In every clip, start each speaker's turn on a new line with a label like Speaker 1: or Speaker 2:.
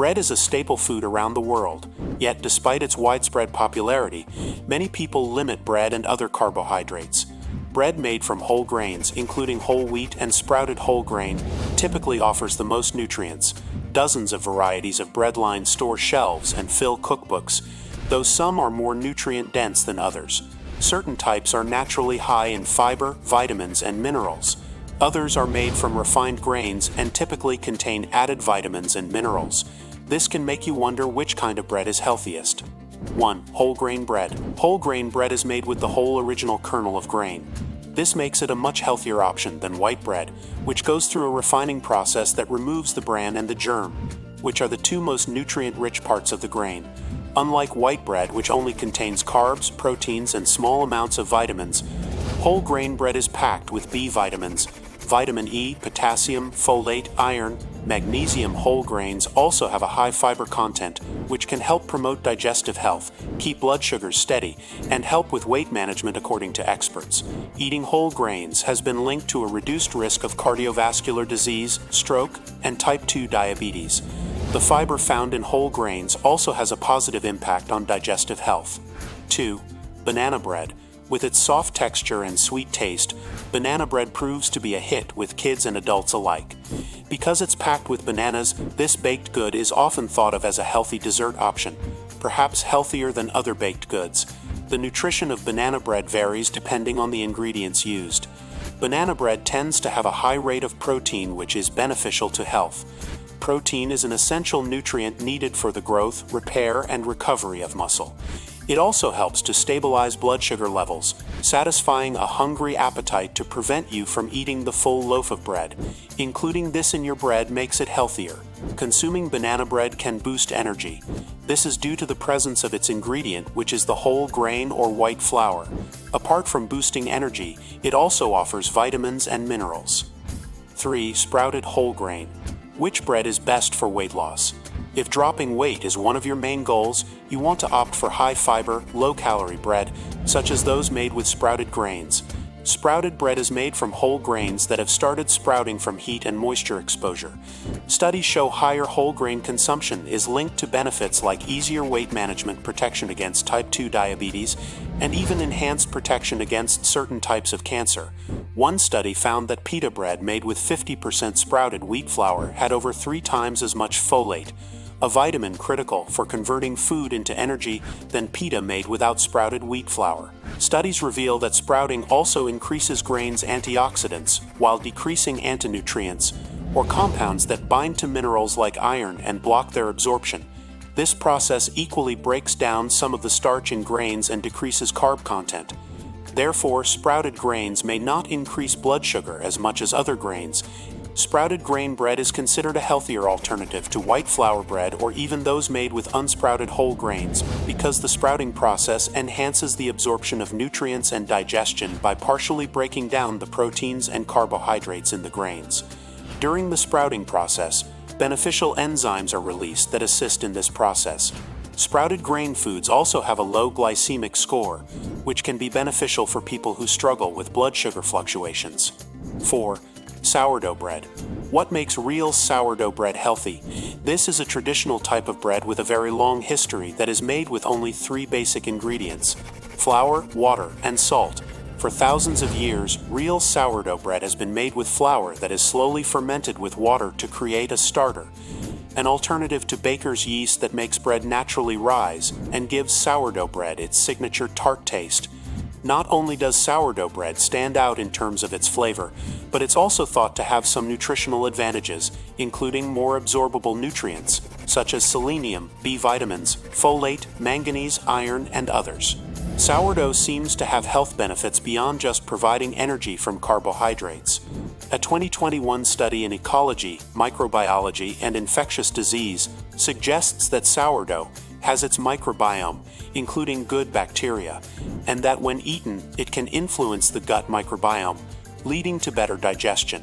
Speaker 1: Bread is a staple food around the world, yet despite its widespread popularity, many people limit bread and other carbohydrates. Bread made from whole grains, including whole wheat and sprouted whole grain, typically offers the most nutrients. Dozens of varieties of bread line store shelves and fill cookbooks, though some are more nutrient-dense than others. Certain types are naturally high in fiber, vitamins, and minerals. Others are made from refined grains and typically contain added vitamins and minerals. This can make you wonder which kind of bread is healthiest. 1. Whole grain bread. Whole grain bread is made with the whole original kernel of grain. This makes it a much healthier option than white bread, which goes through a refining process that removes the bran and the germ, which are the two most nutrient-rich parts of the grain. Unlike white bread, which only contains carbs, proteins, and small amounts of vitamins, whole grain bread is packed with B vitamins, vitamin E, potassium, folate, iron, magnesium. Whole grains also have a high fiber content, which can help promote digestive health, keep blood sugars steady, and help with weight management according to experts. Eating whole grains has been linked to a reduced risk of cardiovascular disease, stroke, and type 2 diabetes. The fiber found in whole grains also has a positive impact on digestive health. 2. Banana bread. With its soft texture and sweet taste, banana bread proves to be a hit with kids and adults alike. Because it's packed with bananas, this baked good is often thought of as a healthy dessert option, perhaps healthier than other baked goods. The nutrition of banana bread varies depending on the ingredients used. Banana bread tends to have a high rate of protein, which is beneficial to health. Protein is an essential nutrient needed for the growth, repair, and recovery of muscle. It also helps to stabilize blood sugar levels, satisfying a hungry appetite to prevent you from eating the full loaf of bread. Including this in your bread makes it healthier. Consuming banana bread can boost energy. This is due to the presence of its ingredient, which is the whole grain or white flour. Apart from boosting energy, it also offers vitamins and minerals. 3. Sprouted whole grain. Which bread is best for weight loss? If dropping weight is one of your main goals, you want to opt for high-fiber, low-calorie bread, such as those made with sprouted grains. Sprouted bread is made from whole grains that have started sprouting from heat and moisture exposure. Studies show higher whole grain consumption is linked to benefits like easier weight management, protection against type 2 diabetes, and even enhanced protection against certain types of cancer. One study found that pita bread made with 50% sprouted wheat flour had over 3 times as much folate, a vitamin critical for converting food into energy, than pita made without sprouted wheat flour. Studies reveal that sprouting also increases grains' antioxidants while decreasing antinutrients, or compounds that bind to minerals like iron and block their absorption. This process equally breaks down some of the starch in grains and decreases carb content. Therefore, sprouted grains may not increase blood sugar as much as other grains. Sprouted grain bread is considered a healthier alternative to white flour bread or even those made with unsprouted whole grains, because the sprouting process enhances the absorption of nutrients and digestion by partially breaking down the proteins and carbohydrates in the grains. During the sprouting process, beneficial enzymes are released that assist in this process. Sprouted grain foods also have a low glycemic score, which can be beneficial for people who struggle with blood sugar fluctuations. 4. Sourdough bread. What makes real sourdough bread healthy? This is a traditional type of bread with a very long history that is made with only 3 basic ingredients: flour, water, and salt. For thousands of years, real sourdough bread has been made with flour that is slowly fermented with water to create a starter, an alternative to baker's yeast that makes bread naturally rise and gives sourdough bread its signature tart taste. Not only does sourdough bread stand out in terms of its flavor, but it's also thought to have some nutritional advantages, including more absorbable nutrients, such as selenium, B vitamins, folate, manganese, iron, and others. Sourdough seems to have health benefits beyond just providing energy from carbohydrates. A 2021 study in ecology, microbiology, and infectious disease suggests that sourdough has its microbiome, including good bacteria, and that when eaten, it can influence the gut microbiome, leading to better digestion.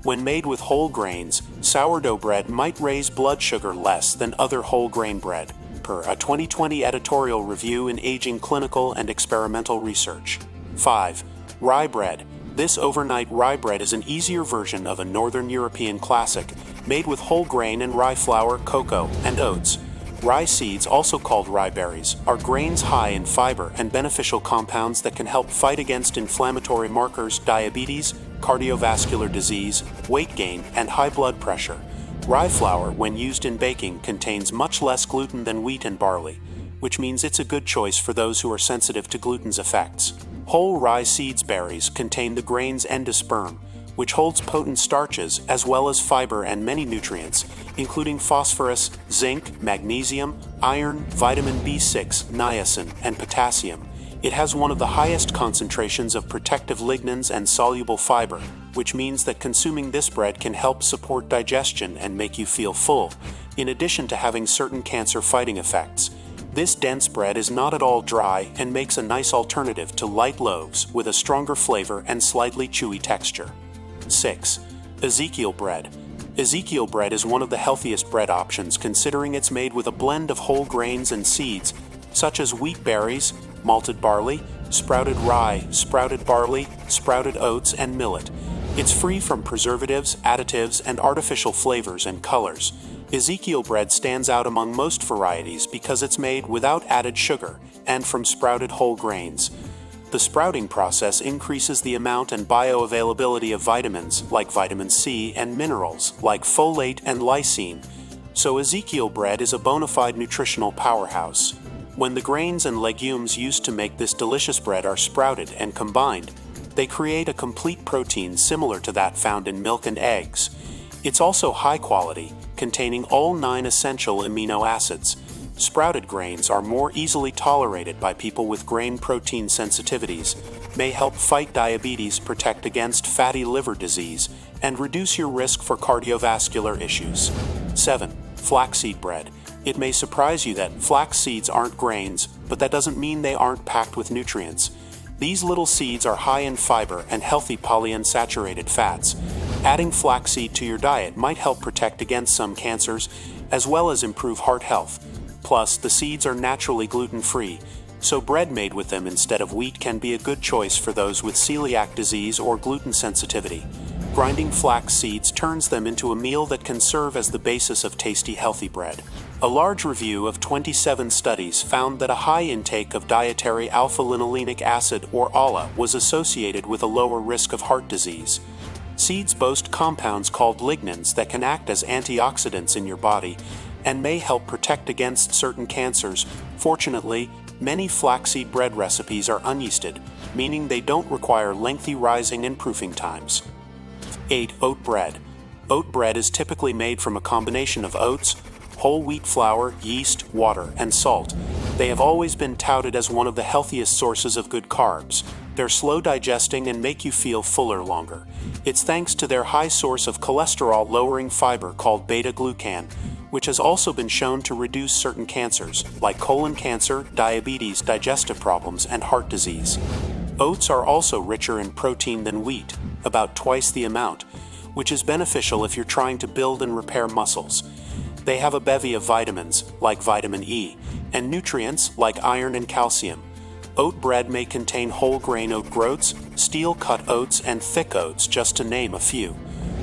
Speaker 1: When made with whole grains, sourdough bread might raise blood sugar less than other whole grain bread, per a 2020 editorial review in Aging Clinical and Experimental Research. 5. Rye bread. This overnight rye bread is an easier version of a Northern European classic, made with whole grain and rye flour, cocoa, and oats. Rye seeds, also called rye berries, are grains high in fiber and beneficial compounds that can help fight against inflammatory markers, diabetes, cardiovascular disease, weight gain, and high blood pressure. Rye flour, when used in baking, contains much less gluten than wheat and barley, which means it's a good choice for those who are sensitive to gluten's effects. Whole rye seeds berries contain the grain's endosperm, which holds potent starches as well as fiber and many nutrients, including phosphorus, zinc, magnesium, iron, vitamin B6, niacin, and potassium. It has one of the highest concentrations of protective lignans and soluble fiber, which means that consuming this bread can help support digestion and make you feel full, in addition to having certain cancer-fighting effects. This dense bread is not at all dry and makes a nice alternative to light loaves with a stronger flavor and slightly chewy texture. 6. Ezekiel Bread. Ezekiel bread is one of the healthiest bread options, considering it's made with a blend of whole grains and seeds, such as wheat berries, malted barley, sprouted rye, sprouted barley, sprouted oats, and millet. It's free from preservatives, additives, and artificial flavors and colors. Ezekiel bread stands out among most varieties because it's made without added sugar and from sprouted whole grains. The sprouting process increases the amount and bioavailability of vitamins like vitamin C and minerals like folate and lysine, so Ezekiel bread is a bona fide nutritional powerhouse. When the grains and legumes used to make this delicious bread are sprouted and combined, they create a complete protein similar to that found in milk and eggs. It's also high quality, containing all 9 essential amino acids. Sprouted grains are more easily tolerated by people with grain protein sensitivities, may help fight diabetes, protect against fatty liver disease, and reduce your risk for cardiovascular issues. 7. Flaxseed bread. It may surprise you that flax seeds aren't grains, but that doesn't mean they aren't packed with nutrients. These little seeds are high in fiber and healthy polyunsaturated fats. Adding flaxseed to your diet might help protect against some cancers, as well as improve heart health. Plus, the seeds are naturally gluten-free, so bread made with them instead of wheat can be a good choice for those with celiac disease or gluten sensitivity. Grinding flax seeds turns them into a meal that can serve as the basis of tasty, healthy bread. A large review of 27 studies found that a high intake of dietary alpha-linolenic acid, or ALA, was associated with a lower risk of heart disease. Seeds boast compounds called lignans that can act as antioxidants in your body and may help protect against certain cancers. Fortunately, many flaxseed bread recipes are unyeasted, meaning they don't require lengthy rising and proofing times. 8. Oat bread. Oat bread is typically made from a combination of oats, whole wheat flour, yeast, water, and salt. They have always been touted as one of the healthiest sources of good carbs. They're slow digesting and make you feel fuller longer. It's thanks to their high source of cholesterol-lowering fiber called beta-glucan, which has also been shown to reduce certain cancers, like colon cancer, diabetes, digestive problems, and heart disease. Oats are also richer in protein than wheat, about twice the amount, which is beneficial if you're trying to build and repair muscles. They have a bevy of vitamins, like vitamin E, and nutrients, like iron and calcium. Oat bread may contain whole grain oat groats, steel-cut oats, and thick oats, just to name a few.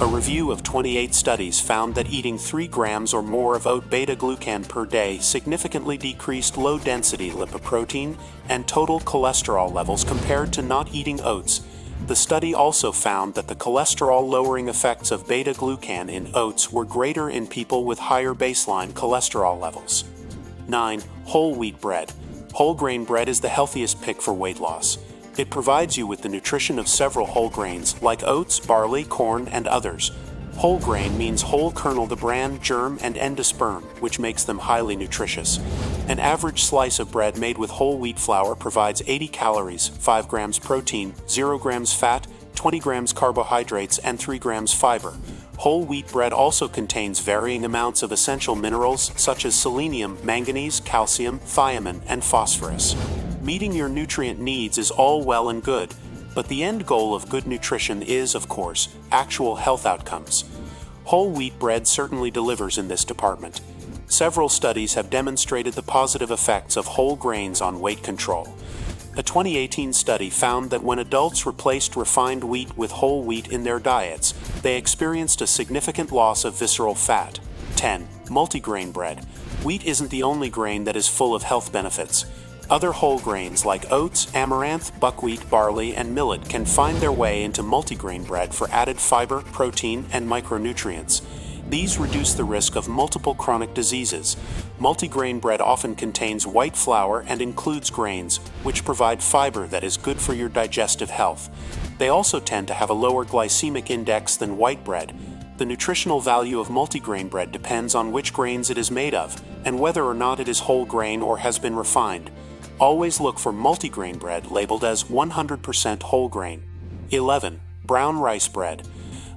Speaker 1: A review of 28 studies found that eating 3 grams or more of oat beta-glucan per day significantly decreased low-density lipoprotein and total cholesterol levels compared to not eating oats. The study also found that the cholesterol-lowering effects of beta-glucan in oats were greater in people with higher baseline cholesterol levels. 9. Whole wheat bread. Whole grain bread is the healthiest pick for weight loss. It provides you with the nutrition of several whole grains, like oats, barley, corn, and others. Whole grain means whole kernel, the bran, germ, and endosperm, which makes them highly nutritious. An average slice of bread made with whole wheat flour provides 80 calories, 5 grams protein, 0 grams fat, 20 grams carbohydrates, and 3 grams fiber. Whole wheat bread also contains varying amounts of essential minerals such as selenium, manganese, calcium, thiamine, and phosphorus. Meeting your nutrient needs is all well and good, but the end goal of good nutrition is, of course, actual health outcomes. Whole wheat bread certainly delivers in this department. Several studies have demonstrated the positive effects of whole grains on weight control. A 2018 study found that when adults replaced refined wheat with whole wheat in their diets, they experienced a significant loss of visceral fat. 10. Multigrain bread. Wheat isn't the only grain that is full of health benefits. Other whole grains like oats, amaranth, buckwheat, barley, and millet can find their way into multigrain bread for added fiber, protein, and micronutrients. These reduce the risk of multiple chronic diseases. Multigrain bread often contains white flour and includes grains, which provide fiber that is good for your digestive health. They also tend to have a lower glycemic index than white bread. The nutritional value of multigrain bread depends on which grains it is made of, and whether or not it is whole grain or has been refined. Always look for multigrain bread labeled as 100% whole grain. 11. Brown rice bread.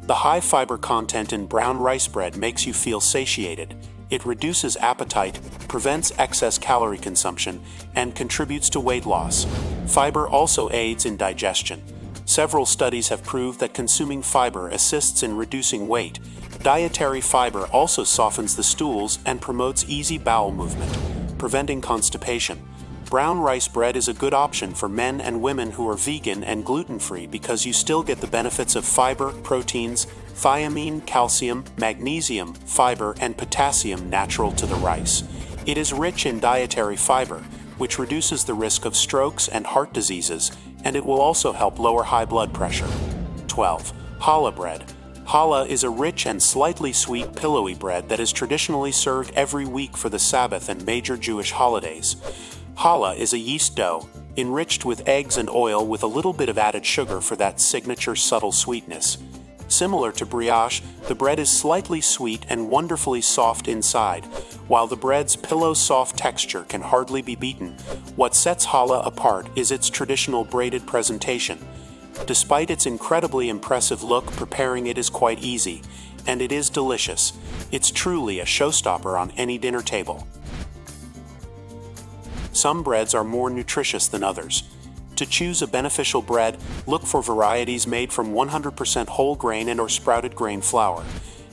Speaker 1: The high fiber content in brown rice bread makes you feel satiated. It reduces appetite, prevents excess calorie consumption, and contributes to weight loss. Fiber also aids in digestion. Several studies have proved that consuming fiber assists in reducing weight. Dietary fiber also softens the stools and promotes easy bowel movement, preventing constipation. Brown rice bread is a good option for men and women who are vegan and gluten-free because you still get the benefits of fiber, proteins, thiamine, calcium, magnesium, fiber, and potassium natural to the rice. It is rich in dietary fiber, which reduces the risk of strokes and heart diseases, and it will also help lower high blood pressure. 12. Hala bread. Hala is a rich and slightly sweet pillowy bread that is traditionally served every week for the Sabbath and major Jewish holidays. Hala is a yeast dough, enriched with eggs and oil with a little bit of added sugar for that signature subtle sweetness. Similar to brioche, the bread is slightly sweet and wonderfully soft inside. While the bread's pillow-soft texture can hardly be beaten, what sets Hala apart is its traditional braided presentation. Despite its incredibly impressive look, preparing it is quite easy, and it is delicious. It's truly a showstopper on any dinner table. Some breads are more nutritious than others. To choose a beneficial bread, look for varieties made from 100% whole grain and or sprouted grain flour.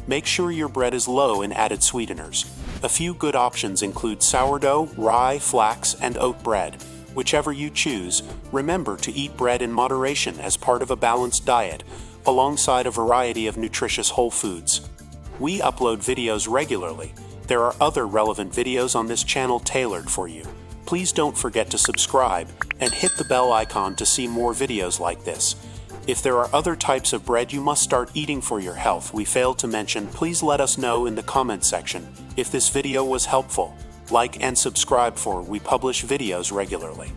Speaker 1: Make sure your bread is low in added sweeteners. A few good options include sourdough, rye, flax, and oat bread. Whichever you choose, remember to eat bread in moderation as part of a balanced diet, alongside a variety of nutritious whole foods. We upload videos regularly. There are other relevant videos on this channel tailored for you. Please don't forget to subscribe and hit the bell icon to see more videos like this. If there are other types of bread you must start eating for your health we failed to mention, please let us know in the comment section. If this video was helpful, like and subscribe for we publish videos regularly.